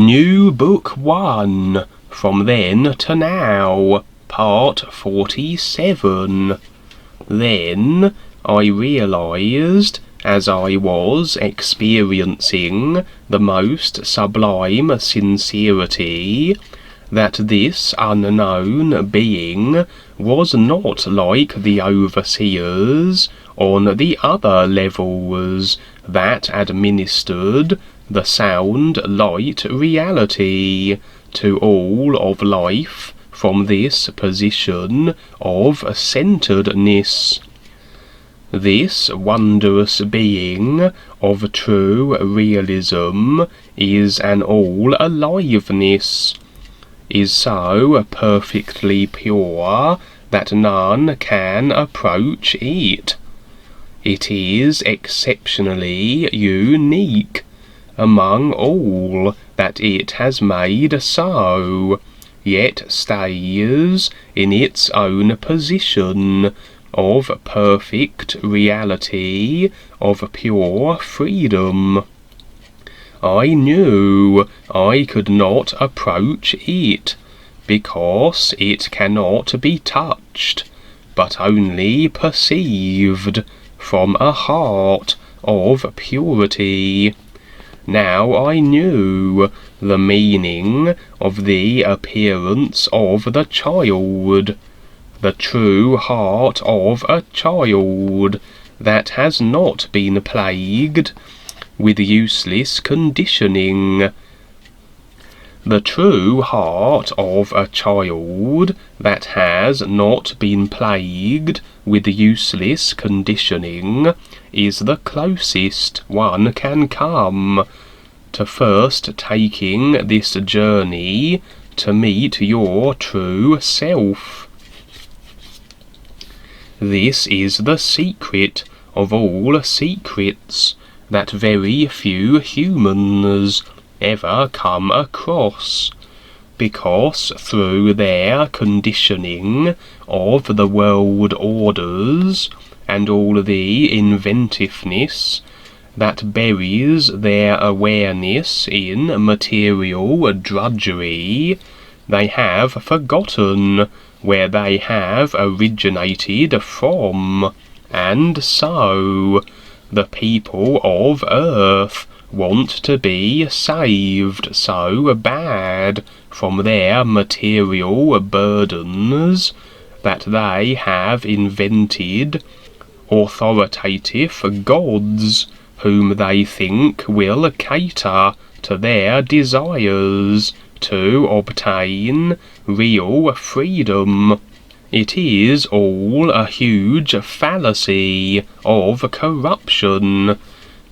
Nubook 1, From Then to Now, Part 47. Then I realized, as I was experiencing the most sublime sincerity, that this unknown being was not like the overseers on the other levels that administered the sound light reality to all of life from this position of centeredness. This wondrous being of true realism is an all-aliveness, is so perfectly pure that none can approach it. It is exceptionally unique among all that it has made so, yet stays in its own position of perfect reality, of pure freedom. I knew I could not approach it, because it cannot be touched, but only perceived from a heart of purity. Now I knew the meaning of the appearance of the child, the true heart of a child that has not been plagued with useless conditioning. The true heart of a child that has not been plagued with useless conditioning is the closest one can come to first taking this journey to meet your true self. This is the secret of all secrets that very few humans ever come across, because through their conditioning of the world orders and all the inventiveness that buries their awareness in material drudgery, they have forgotten where they have originated from, and so the people of Earth want to be saved so bad from their material burdens that they have invented authoritative gods whom they think will cater to their desires to obtain real freedom. It is all a huge fallacy of corruption,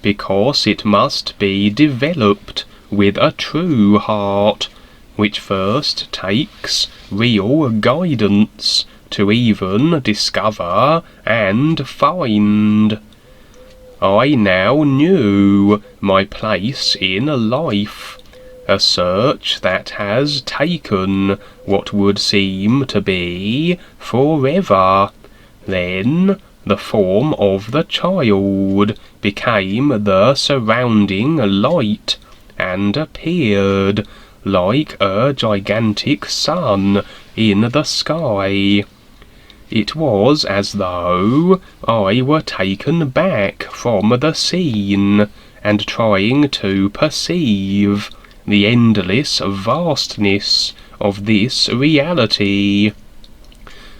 because it must be developed with a true heart, which first takes real guidance to even discover and find. I now knew my place in life, a search that has taken what would seem to be forever. Then the form of the child became the surrounding light, and appeared like a gigantic sun in the sky. It was as though I were taken back from the scene, and trying to perceive the endless vastness of this reality.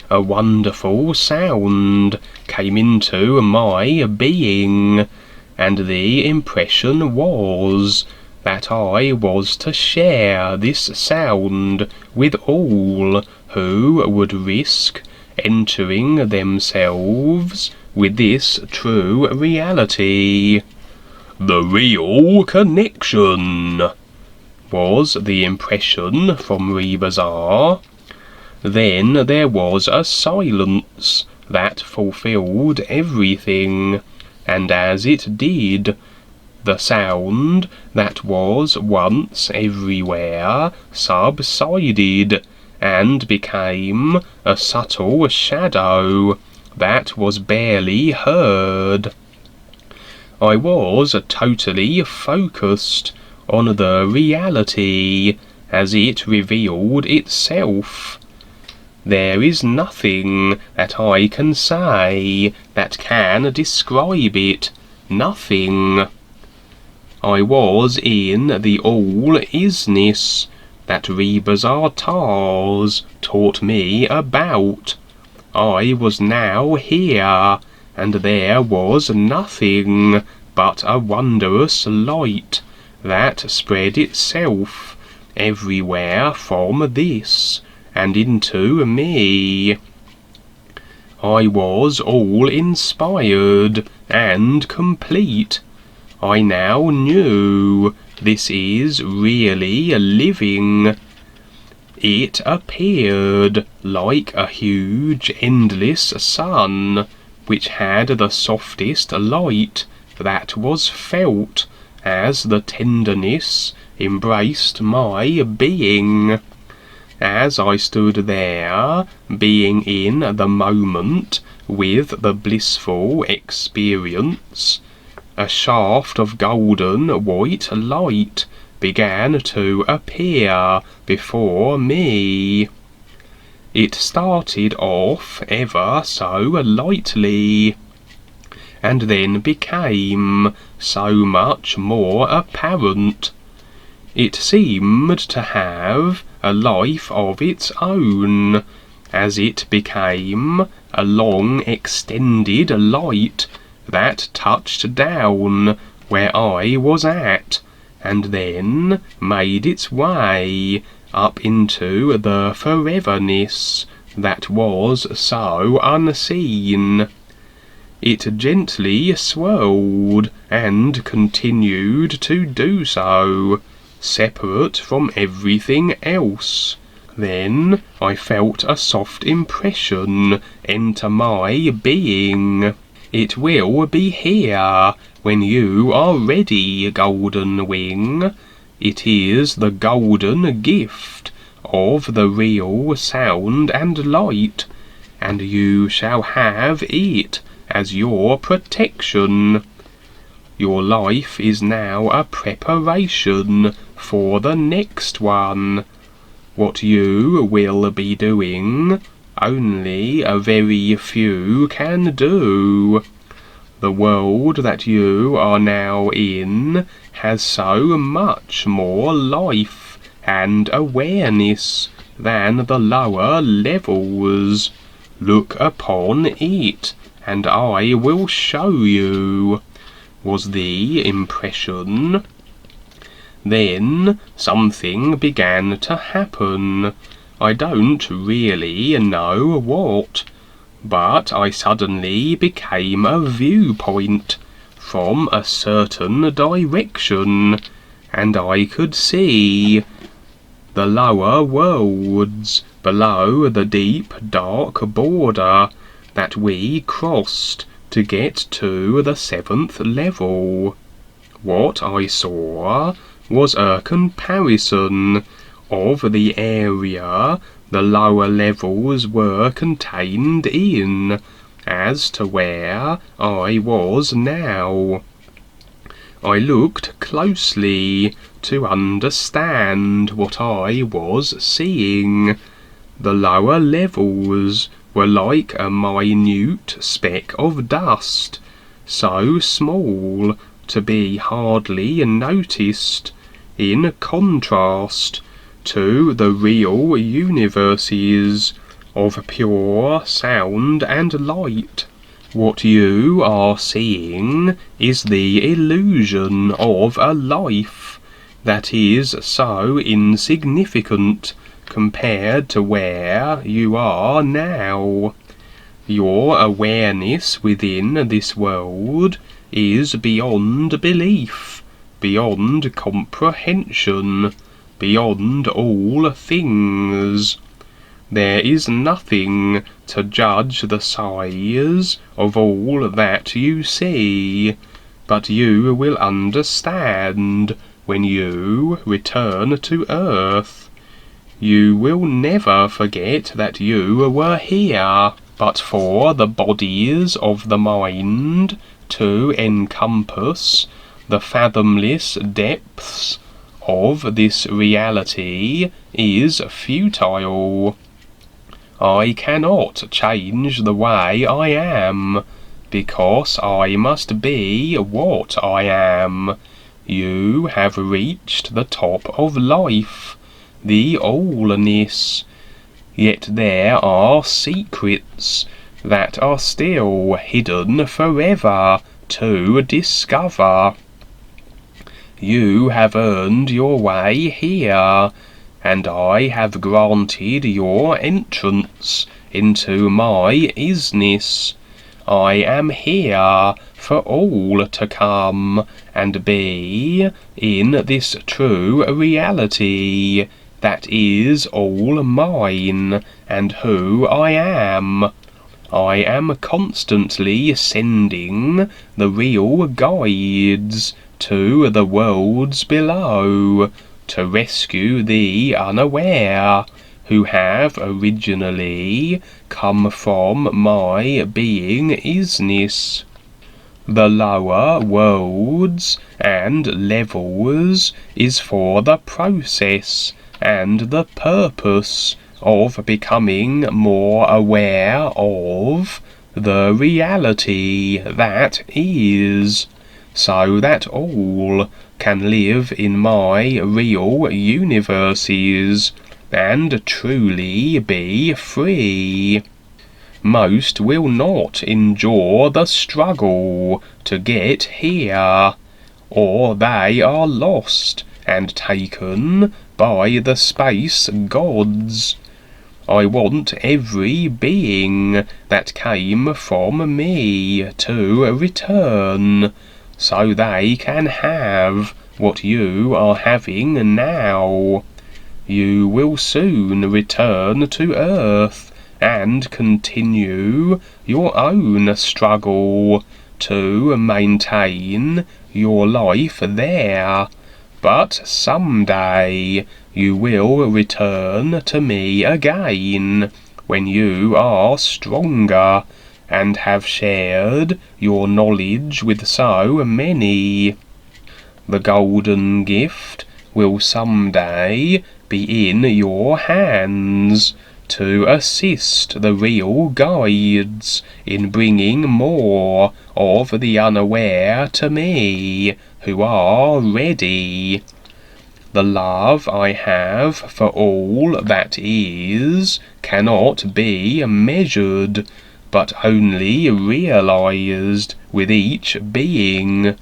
A wonderful sound came into my being, and the impression was that I was to share this sound with all who would risk entering themselves with this true reality. The real connection, was the impression from Rebazar. Then there was a silence that fulfilled everything, and as it did, the sound that was once everywhere subsided, and became a subtle shadow that was barely heard. I was totally focused on the reality as it revealed itself. There is nothing that I can say that can describe it. Nothing. I was in the all-isness that Rebazartars taught me about. I was now here, and there was nothing but a wondrous light that spread itself everywhere from this and into me. I was all inspired and complete. I now knew this is really living. It appeared like a huge endless sun, which had the softest light that was felt as the tenderness embraced my being. As I stood there, being in the moment with the blissful experience, a shaft of golden white light began to appear before me. It started off ever so lightly, and then became so much more apparent. It seemed to have a life of its own, as it became a long extended light that touched down where I was at, and then made its way up into the foreverness that was so unseen. It gently swirled and continued to do so, separate from everything else. Then I felt a soft impression enter my being. It will be here when you are ready, Golden Wing. It is the golden gift of the real sound and light, and you shall have it as your protection. Your life is now a preparation for the next one. What you will be doing, only a very few can do. The world that you are now in has so much more life and awareness than the lower levels. Look upon it, and I will show you, was the impression. Then something began to happen. I don't really know what, but I suddenly became a viewpoint from a certain direction, and I could see the lower worlds below the deep dark border that we crossed to get to the 7th level. What I saw was a comparison of the area the lower levels were contained in, as to where I was now. I looked closely to understand what I was seeing. The lower levels were like a minute speck of dust, so small to be hardly noticed, in contrast to the real universes of pure sound and light. What you are seeing is the illusion of a life that is so insignificant compared to where you are now. Your awareness within this world is beyond belief, beyond comprehension, beyond all things. There is nothing to judge the size of all that you see, but you will understand when you return to Earth. You will never forget that you were here, but for the bodies of the mind to encompass the fathomless depths of this reality is futile. I cannot change the way I am, because I must be what I am. You have reached the top of life, the allness, yet there are secrets that are still hidden forever to discover. You have earned your way here, and I have granted your entrance into my isness. I am here for all to come and be in this true reality that is all mine and who I am. I am constantly sending the real guides to the worlds below to rescue the unaware, who have originally come from my being isness. The lower worlds and levels is for the process and the purpose of becoming more aware of the reality that is, so that all can live in my real universes and truly be free. Most will not endure the struggle to get here, or they are lost and taken by the space gods. I want every being that came from me to return, so they can have what you are having now. You will soon return to Earth and continue your own struggle to maintain your life there. But someday you will return to me again, when you are stronger and have shared your knowledge with so many. The golden gift will someday be in your hands to assist the real guides in bringing more of the unaware to me who are ready. The love I have for all that is cannot be measured, but only realized with each being.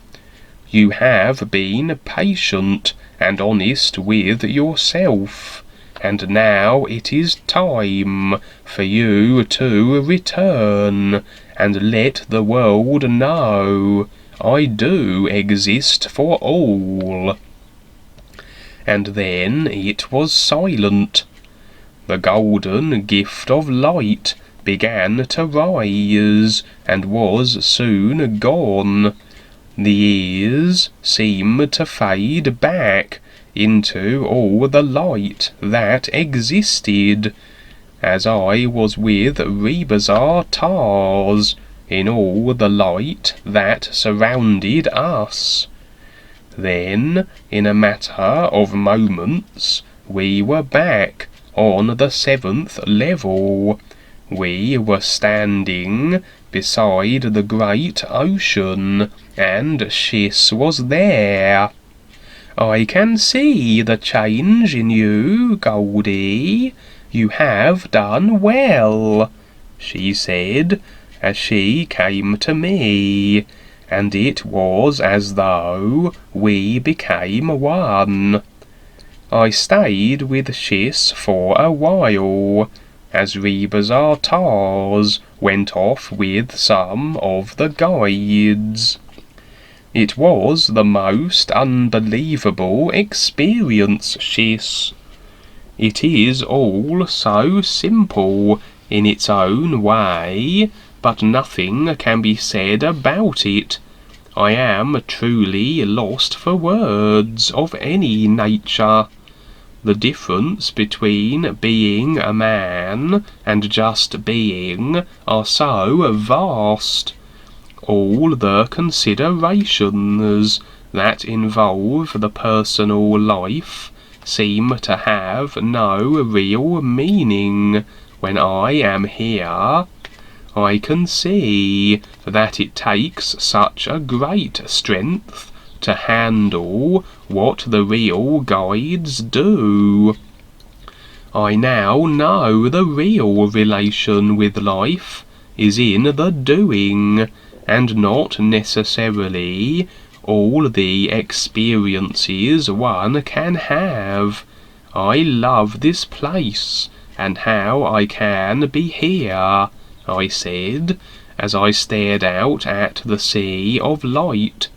You have been patient and honest with yourself, and now it is time for you to return and let the world know I do exist for all. And then it was silent. The golden gift of light began to rise and was soon gone. The ears seemed to fade back into all the light that existed, as I was with Rebazar Tars in all the light that surrounded us. Then, in a matter of moments, we were back on the 7th level. We were standing beside the great ocean, and Shiss was there. I can see the change in you, Goldie. You have done well, she said, as she came to me, and it was as though we became one. I stayed with Shiss for a while, as Rebazar Tars went off with some of the guides. It was the most unbelievable experience, Shiss. It is all so simple in its own way, but nothing can be said about it. I am truly lost for words of any nature. The difference between being a man and just being are so vast. all the considerations that involve the personal life seem to have no real meaning when I am here. I can see that it takes such a great strength to handle what the real guides do. I now know the real relation with life is in the doing, and not necessarily all the experiences one can have. I love this place, and how I can be here, I said, as I stared out at the sea of light.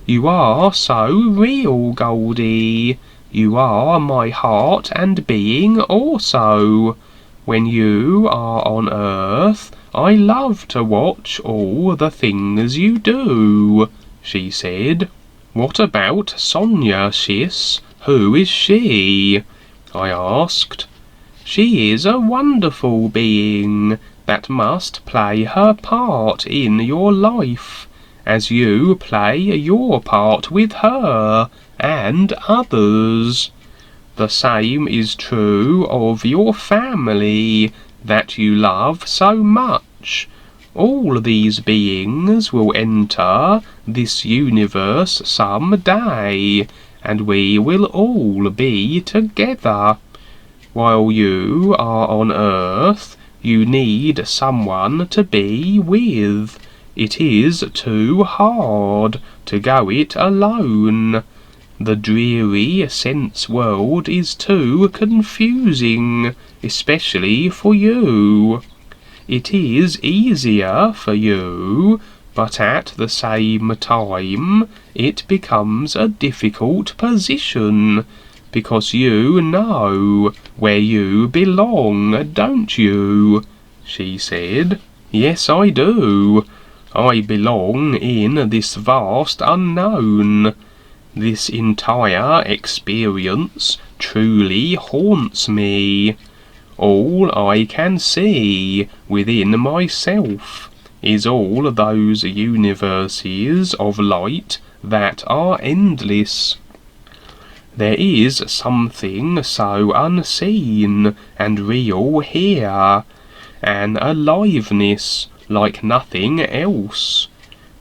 You are so real, Goldie. You are my heart and being also. When you are on Earth, I love to watch all the things you do, she said. What about Sonia, Sis? Who is she? I asked. She is a wonderful being that must play her part in your life, as you play your part with her and others. The same is true of your family that you love so much. All these beings will enter this universe some day, and we will all be together. While you are on Earth, you need someone to be with. It is too hard to go it alone. The dreary sense world is too confusing, especially for you. It is easier for you, but at the same time it becomes a difficult position, because you know where you belong, don't you? She said. Yes, I do. I belong in this vast unknown. This entire experience truly haunts me. All I can see within myself is all those universes of light that are endless. There is something so unseen and real here, an aliveness like nothing else.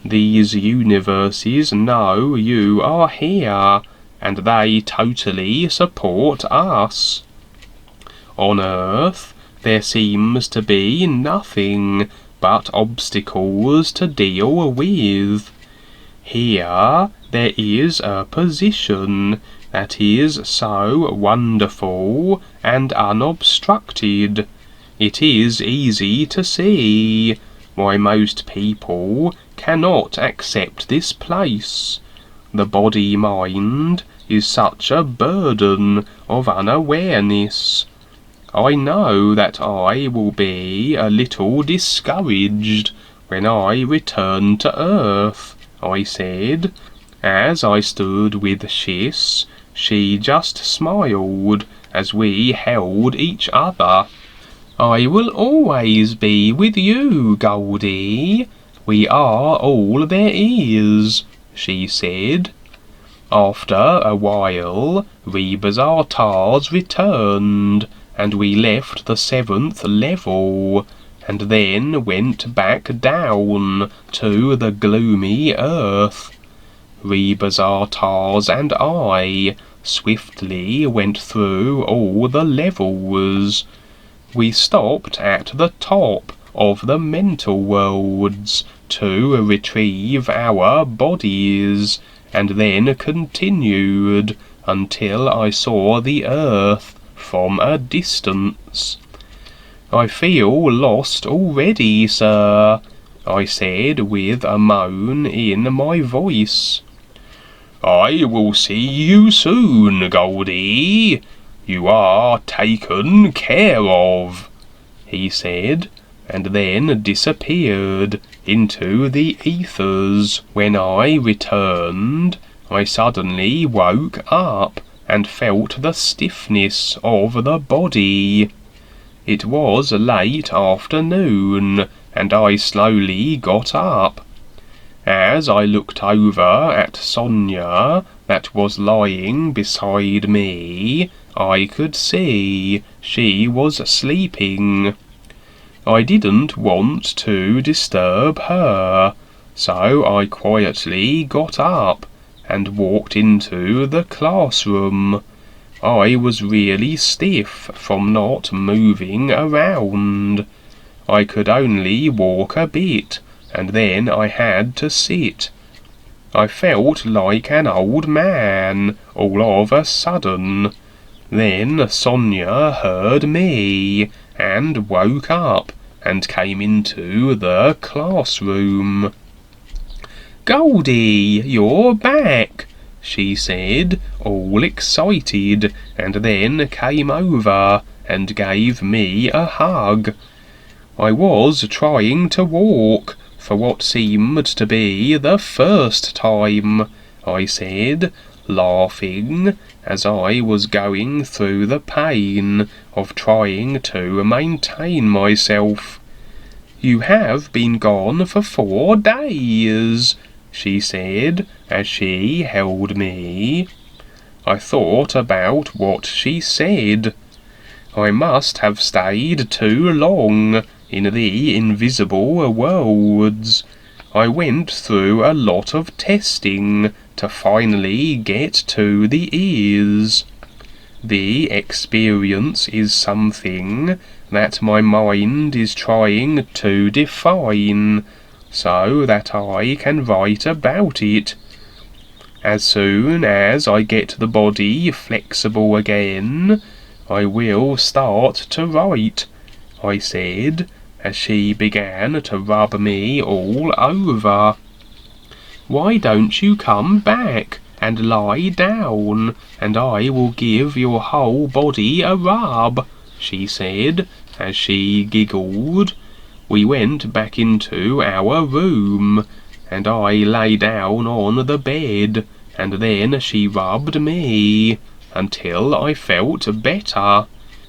These universes know you are here, and they totally support us. On Earth, there seems to be nothing but obstacles to deal with. Here, there is a position that is so wonderful and unobstructed. It is easy to see why most people cannot accept this place. The body-mind is such a burden of unawareness. I know that I will be a little discouraged when I return to Earth, I said. As I stood with Shiss, she just smiled as we held each other. I will always be with you, Goldie. We are all there is, she said. After a while, Rebazartars returned, and we left the 7th level, and then went back down to the gloomy Earth. Rebazartars and I swiftly went through all the levels. We stopped at the top of the mental worlds to retrieve our bodies, and then continued until I saw the Earth from a distance. I feel lost already, sir, I said with a moan in my voice. I will see you soon, Goldie. You are taken care of, he said, and then disappeared into the ethers. When I returned, I suddenly woke up and felt the stiffness of the body. It was late afternoon, and I slowly got up. As I looked over at Sonia, that was lying beside me, I could see she was sleeping. I didn't want to disturb her, so I quietly got up and walked into the classroom. I was really stiff from not moving around. I could only walk a bit, and then I had to sit. I felt like an old man all of a sudden. Then Sonia heard me and woke up and came into the classroom. "Goldie, you're back," she said, all excited, and then came over and gave me a hug. I was trying to walk for what seemed to be the first time, I said, laughing, as I was going through the pain of trying to maintain myself. "You have been gone for 4 days, she said, as she held me. I thought about what she said. I must have stayed too long in the invisible worlds. I went through a lot of testing to finally get to the ears. The experience is something that my mind is trying to define, so that I can write about it. As soon as I get the body flexible again, I will start to write," I said, as she began to rub me all over. "Why don't you come back and lie down, and I will give your whole body a rub," she said, as she giggled. We went back into our room, and I lay down on the bed, and then she rubbed me until I felt better.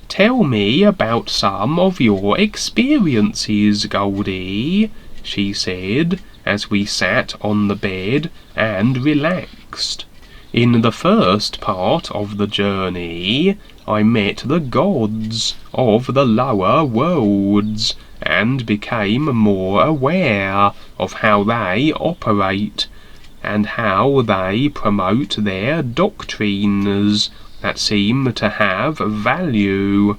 "Tell me about some of your experiences, Goldie," she said, as we sat on the bed and relaxed. "In the first part of the journey, I met the gods of the lower worlds and became more aware of how they operate and how they promote their doctrines that seem to have value.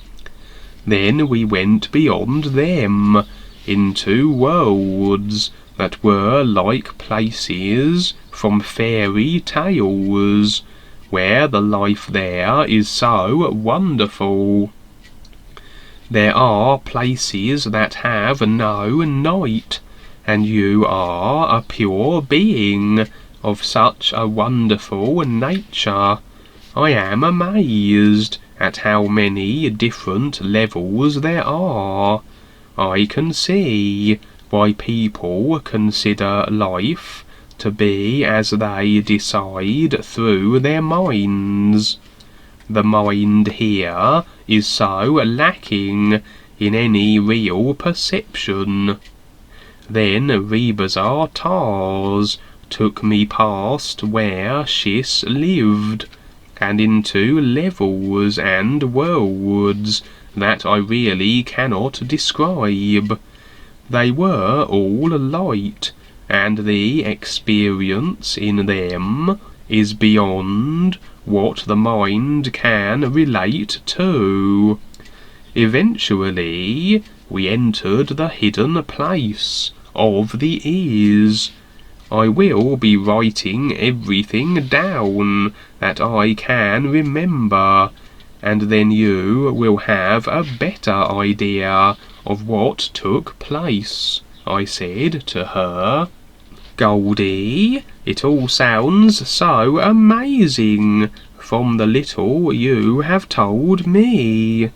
Then we went beyond them, into worlds that were like places from fairy tales, where the life there is so wonderful. There are places that have no night, and you are a pure being of such a wonderful nature. I am amazed at how many different levels there are. I can see why people consider life to be as they decide through their minds. The mind here is so lacking in any real perception." Then Rebazar Tars took me past where Shis lived, and into levels and worlds that I really cannot describe. They were all light, and the experience in them is beyond what the mind can relate to. Eventually, we entered the hidden place of the ears. I will be writing everything down that I can remember, and then you will have a better idea of what took place," I said to her. "Goldie, it all sounds so amazing from the little you have told me.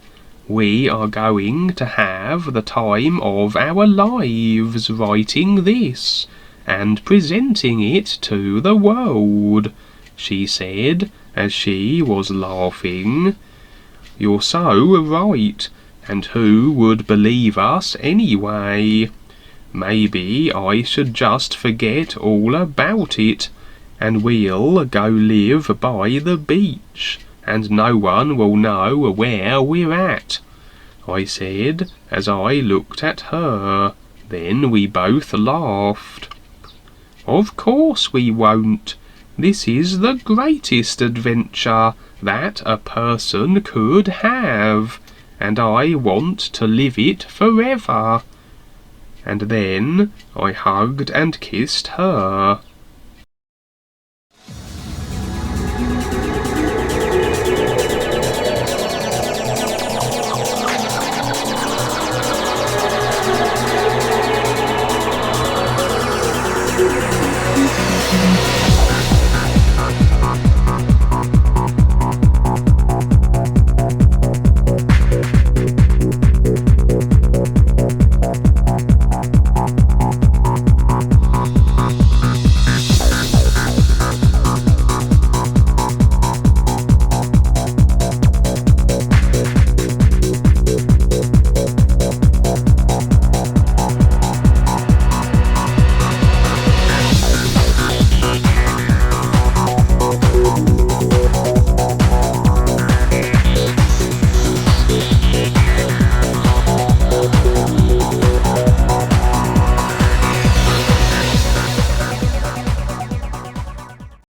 We are going to have the time of our lives writing this and presenting it to the world," she said, as she was laughing. "You're so right, and who would believe us anyway? Maybe I should just forget all about it, and we'll go live by the beach, and no one will know where we're at," I said as I looked at her. Then we both laughed. "Of course we won't. This is the greatest adventure that a person could have, and I want to live it forever." And then I hugged and kissed her.